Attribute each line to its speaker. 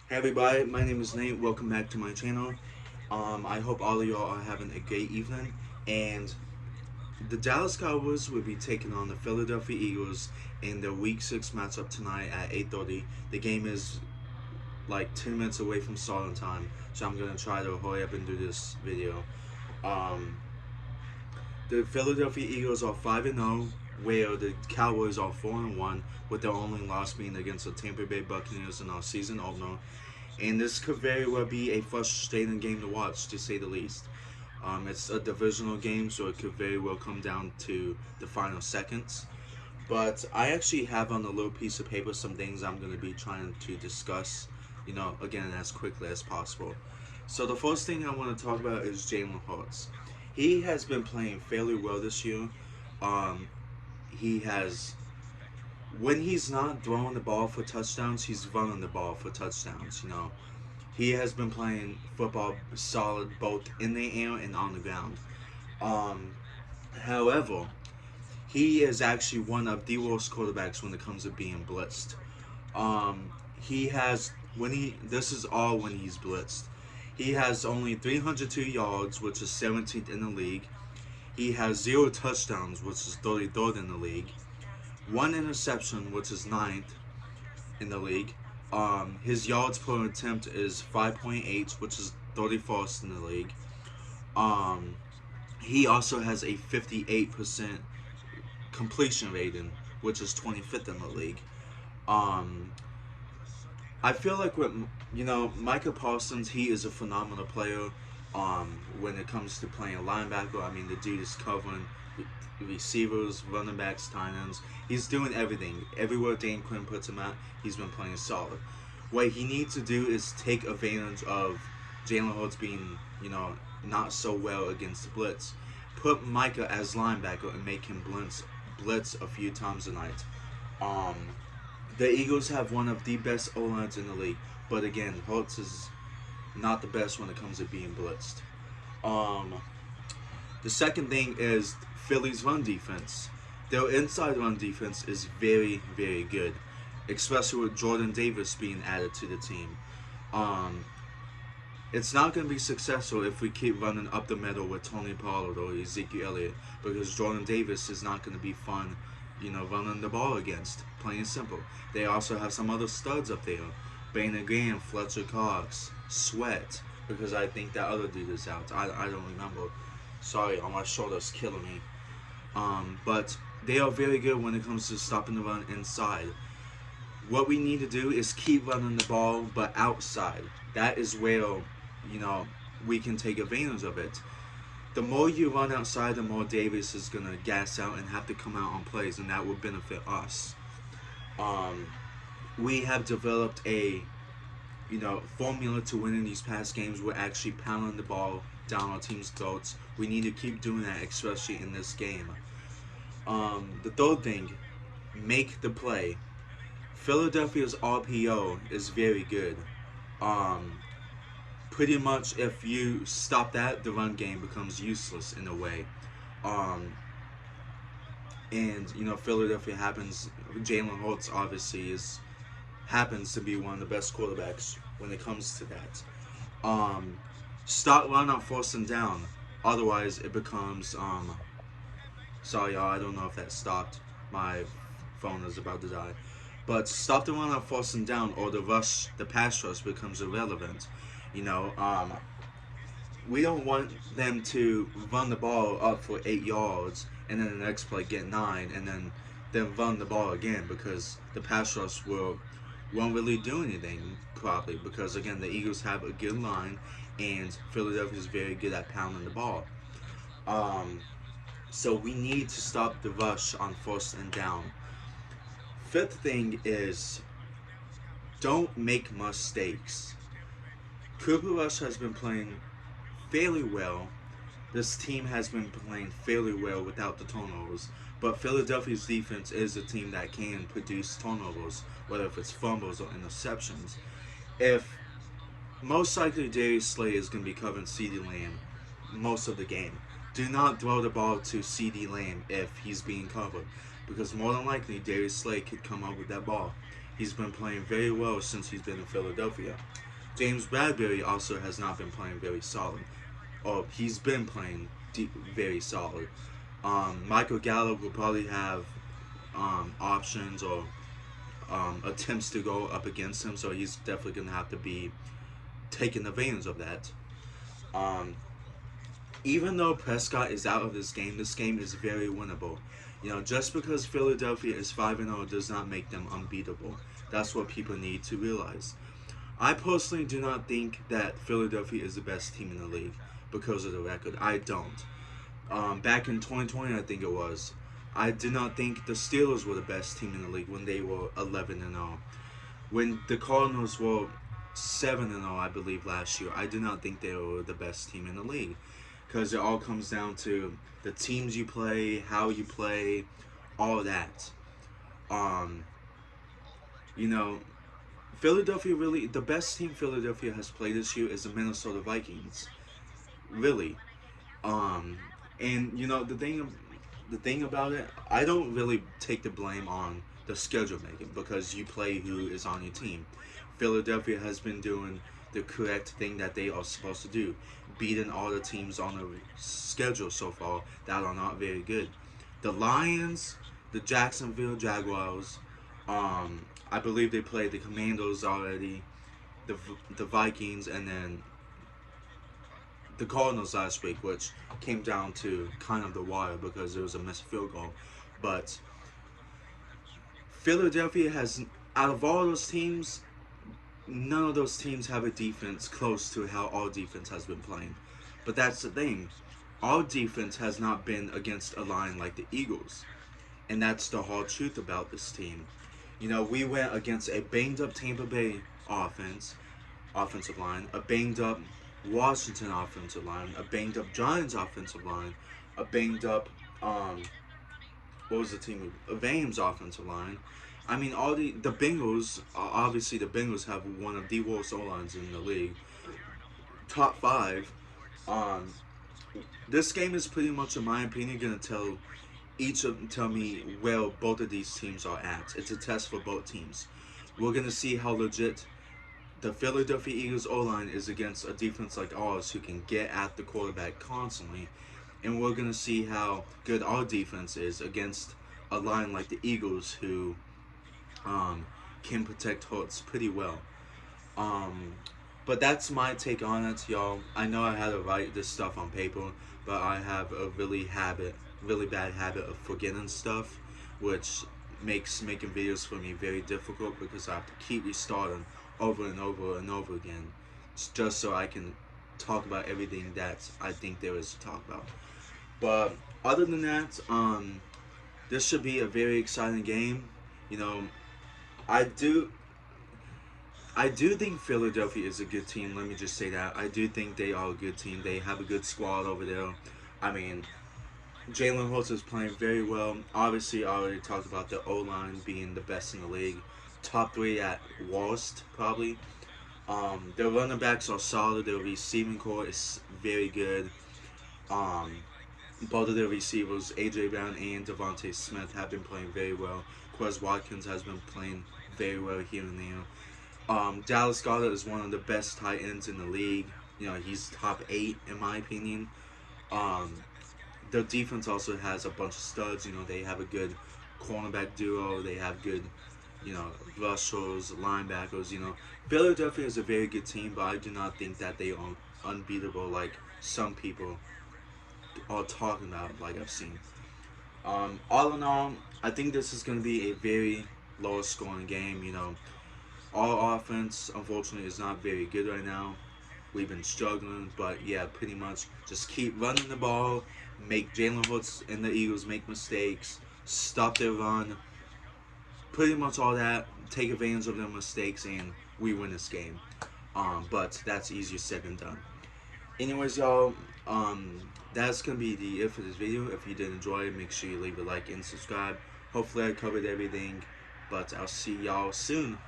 Speaker 1: Hey everybody, my name is Nate. Welcome back to my channel. I hope all of y'all are having a great evening. And the Dallas Cowboys will be taking on the Philadelphia Eagles in their Week 6 matchup tonight at 8:30. The game is like 10 minutes away from starting time, so I'm gonna try to hurry up and do this video. Um, the Philadelphia Eagles are 5-0, where the Cowboys are 4-1, with their only loss being against the Tampa Bay Buccaneers in our season opener. And this could very well be a frustrating game to watch, to say the least. It's a divisional game, so it could very well come down to the final seconds. But I actually have on a little piece of paper some things I'm going to be trying to discuss, again, as quickly as possible. So the first thing I want to talk about is Jalen Hurts. He has been playing fairly well this year. Um, he has when he's not throwing the ball for touchdowns, he's running the ball for touchdowns. He has been playing football solid both in the air and on the ground. Um, However, he is actually one of the worst quarterbacks when it comes to being blitzed. He has when he this is all when he's blitzed. He has only 302 yards, which is 17th in the league. He has zero touchdowns, which is 33rd in the league. One interception, which is ninth in the league. His yards per attempt is 5.8, which is 31st in the league. Um, he also has a 58% completion rating, which is 25th in the league. Um, I feel like with Micah Parsons, he is a phenomenal player. When it comes to playing linebacker, I mean the dude is covering receivers, running backs, tight ends. He's doing everything. Everywhere Dan Quinn puts him at, he's been playing solid. What he needs to do is take advantage of Jalen Hurts being, not so well against the blitz. Put Micah as linebacker and make him blitz a few times a night. Um, the Eagles have one of the best O lines in the league, but again, Hurts is not the best when it comes to being blitzed. Um, the second thing is Philly's run defense. Their inside run defense is very, very good, especially with Jordan Davis being added to the team. Um, it's not going to be successful if we keep running up the middle with Tony Pollard or Ezekiel Elliott, because Jordan Davis is not going to be fun, running the ball against. Plain and simple. They also have some other studs up there. Brandon Graham, Fletcher Cox, Sweat, because I think that other dude is out. I don't remember. Sorry, on my shoulder's killing me. But they are very good when it comes to stopping the run inside. What we need to do is keep running the ball, but outside. That is where, you know, we can take advantage of it. The more you run outside, the more Davis is going to gas out and have to come out on plays, and that will benefit us. Um, we have developed a, formula to winning these past games. We're actually pounding the ball down our team's throats. We need to keep doing that, especially in this game. The third thing, make the play. Philadelphia's RPO is very good. Um, Pretty much, if you stop that, the run game becomes useless in a way. Um, and Philadelphia happens. Jalen Hurts obviously is happens to be one of the best quarterbacks when it comes to that. Um, Start run on first and down. Otherwise, it becomes. Sorry, y'all. I don't know if that stopped. My phone is about to die. But stop the run on first and down, or the pass rush becomes irrelevant. You know, um, we don't want them to run the ball up for 8 yards and then the next play get 9 and then run the ball again, because the pass rush won't really do anything properly, because again the Eagles have a good line and Philadelphia is very good at pounding the ball. Um, so we need to stop the rush on first and down. Fifth thing is, don't make mistakes. Cooper Rush has been playing fairly well. This team has been playing fairly well without the turnovers. But Philadelphia's defense is a team that can produce turnovers, whether if it's fumbles or interceptions. If Most likely Darius Slay is going to be covering CeeDee Lamb most of the game. Do not throw the ball to CeeDee Lamb if he's being covered, because more than likely Darius Slay could come up with that ball. He's been playing very well since he's been in Philadelphia. James Bradbury also has not been playing very solid. Or he's been playing very solid. Michael Gallup will probably have options or attempts to go up against him, so he's definitely going to have to be taking advantage of that. Um, Even though Prescott is out of this game is very winnable. You know, just because Philadelphia is 5-0 does not make them unbeatable. That's what people need to realize. I personally do not think that Philadelphia is the best team in the league because of the record. I don't. Back in 2020, I think it was, I did not think the Steelers were the best team in the league when they were 11-0. When the Cardinals were 7-0, I believe, last year, I did not think they were the best team in the league. Because it all comes down to the teams you play, how you play, all that. Um, you know, Philadelphia really, the best team Philadelphia has played this year is the Minnesota Vikings. Really. Um, and you know the thing about it, I don't really take the blame on the schedule making because you play who is on your team. Philadelphia has been doing the correct thing that they are supposed to do, beating all the teams on the schedule so far that are not very good. The Lions, the Jacksonville Jaguars, I believe they played the Commandos already, the Vikings, and then the Cardinals last week, which came down to kind of the wire because there was a missed field goal. But Philadelphia has, out of all those teams, none of those teams have a defense close to how our defense has been playing. But that's the thing. Our defense has not been against a line like the Eagles. And that's the hard truth about this team. You know, we went against a banged up Tampa Bay offensive line, a banged up Washington offensive line, a banged up Giants offensive line, a banged up what was the team? Rams offensive line. I mean, all the Bengals. Obviously, the Bengals have one of the worst O lines in the league, top 5. Um, this game is pretty much, in my opinion, gonna tell me where both of these teams are at. It's a test for both teams. We're gonna see how legit the Philadelphia Eagles O-line is against a defense like ours who can get at the quarterback constantly. And we're going to see how good our defense is against a line like the Eagles who can protect Hurts pretty well. But that's my take on it, y'all. I know I had to write this stuff on paper, but I have a really bad habit of forgetting stuff, which makes making videos for me very difficult because I have to keep restarting over and over and over again, just so I can talk about everything that I think there is to talk about. But other than that, this should be a very exciting game. You know, I do think Philadelphia is a good team. Let me just say that. I do think they are a good team. They have a good squad over there. I mean, Jalen Hurts is playing very well. Obviously, I already talked about the O-line being the best in the league. Top 3 at worst, probably. Their running backs are solid. Their receiving core is very good. Both of their receivers, A.J. Brown and Devontae Smith, have been playing very well. Quez Watkins has been playing very well here and there. Dallas Goedert is one of the best tight ends in the league. You know, he's top 8 in my opinion. Their defense also has a bunch of studs. You know, they have a good cornerback duo. They have good, you know, rushers, linebackers. You know, Philadelphia is a very good team, but I do not think that they are unbeatable like some people are talking about, like I've seen. All in all, I think this is going to be a very low scoring game. You know, our offense, unfortunately, is not very good right now. We've been struggling, but yeah, pretty much just keep running the ball, make Jalen Hurts and the Eagles make mistakes, stop their run, pretty much all that, take advantage of their mistakes, and we win this game. But that's easier said than done. Anyways, y'all, that's gonna be the it for this video. If you did enjoy it, make sure you leave a like and subscribe. Hopefully I covered everything, but I'll see y'all soon.